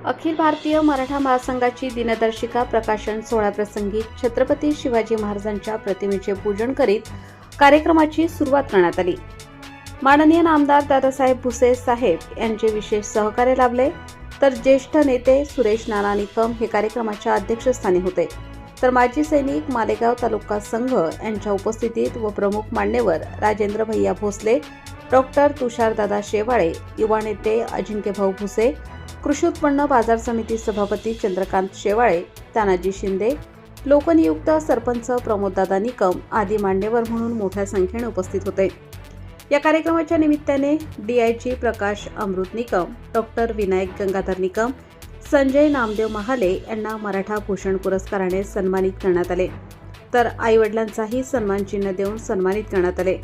अखिल भारतीय मराठा महासंघाची दिनदर्शिका प्रकाशन सोहळ्याप्रसंगी छत्रपती शिवाजी महाराजांच्या प्रतिमेचे पूजन करीत कार्यक्रमाची सुरुवात करण्यात आली। माननीय नामदार दादासाहेब भुसे साहेब यांचे विशेष सहकार्य लाभले, तर ज्येष्ठ नेते सुरेश नाना निकम हे कार्यक्रमाच्या अध्यक्षस्थानी होते। तर माजी सैनिक मालेगाव तालुका संघ यांच्या उपस्थितीत व प्रमुख मान्यवर राजेंद्र भैया भोसले, डॉक्टर तुषारदादा शेवाळे, युवा नेते अजिंक्यभाऊ भुसे, कृषी उत्पन्न बाजार समिती सभापती चंद्रकांत शेवाळे, तानाजी शिंदे, लोकनियुक्त सरपंच प्रमोददादा निकम आदी मान्यवर म्हणून मोठ्या संख्येने उपस्थित होते। या कार्यक्रमाच्या निमित्ताने डीआयजी प्रकाश अमृत निकम, डॉक्टर विनायक गंगाधर निकम, संजय नामदेव महाले यांना मराठा भूषण पुरस्काराने सन्मानित करण्यात आले, तर आईवडिलांचाही सन्मान चिन्ह देऊन सन्मानित करण्यात आले।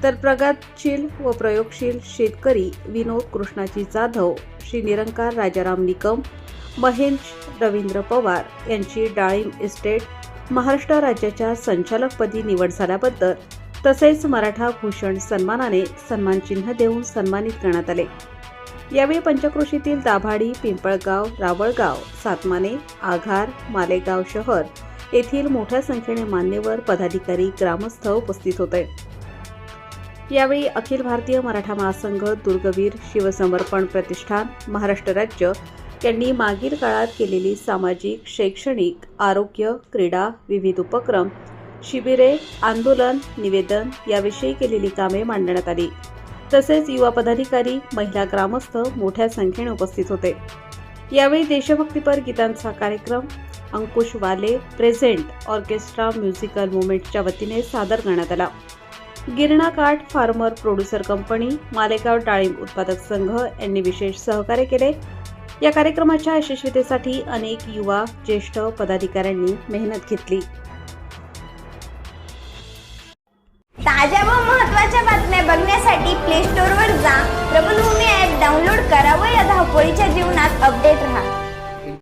तर प्रगतशील व प्रयोगशील शेतकरी विनोद कृष्णाजी जाधव, श्री निरंकार राजाराम निकम, महेश रवींद्र पवार यांची डाळिंब इस्टेट महाराष्ट्र राज्याच्या संचालकपदी निवड झाल्याबद्दल तसेच मराठा भूषण सन्मानाने सन्मान चिन्ह देऊन सन्मानित करण्यात आले। यावेळी पंचक्रोशीतील दाभाडी, पिंपळगाव, रावळगाव, सातमाने, आघार, मालेगाव शहर येथील मोठ्या संख्येने मान्यवर, पदाधिकारी, ग्रामस्थ उपस्थित होते। यावेळी अखिल भारतीय मराठा महासंघ, दुर्गवीर शिवसमर्पण प्रतिष्ठान, महाराष्ट्र राज्य यांनी मागील काळात केलेली सामाजिक, शैक्षणिक, आरोग्य, क्रीडा, विविध उपक्रम, शिबिरे, आंदोलन, निवेदन याविषयी केलेली कामे मांडण्यात आली। तसेच युवा पदाधिकारी, महिला, ग्रामस्थ मोठ्या संख्येने उपस्थित होते। यावेळी देशभक्तीपर गीतांचा कार्यक्रम अंकुश वाले प्रेझेंट ऑर्केस्ट्रा म्युझिकल मुवमेंटच्या वतीने सादर करण्यात आला। गिरणा काठ फार्मर प्रोड्युसर कंपनी, मालेगाव डाळिंब उत्पादक संघ यांनी विशेष सहकार्य केले। या कार्यक्रमाच्या यशस्वीतेसाठी अनेक युवा, ज्येष्ठ पदाधिकाऱ्यांनी मेहनत घेतली। ताज्या व महत्त्वाच्या बातम्या बघण्यासाठी प्ले स्टोअरवर जा, प्रबलभूमी ॲप डाउनलोड करा व या धावपळीच्या जीवनात अपडेट रहा।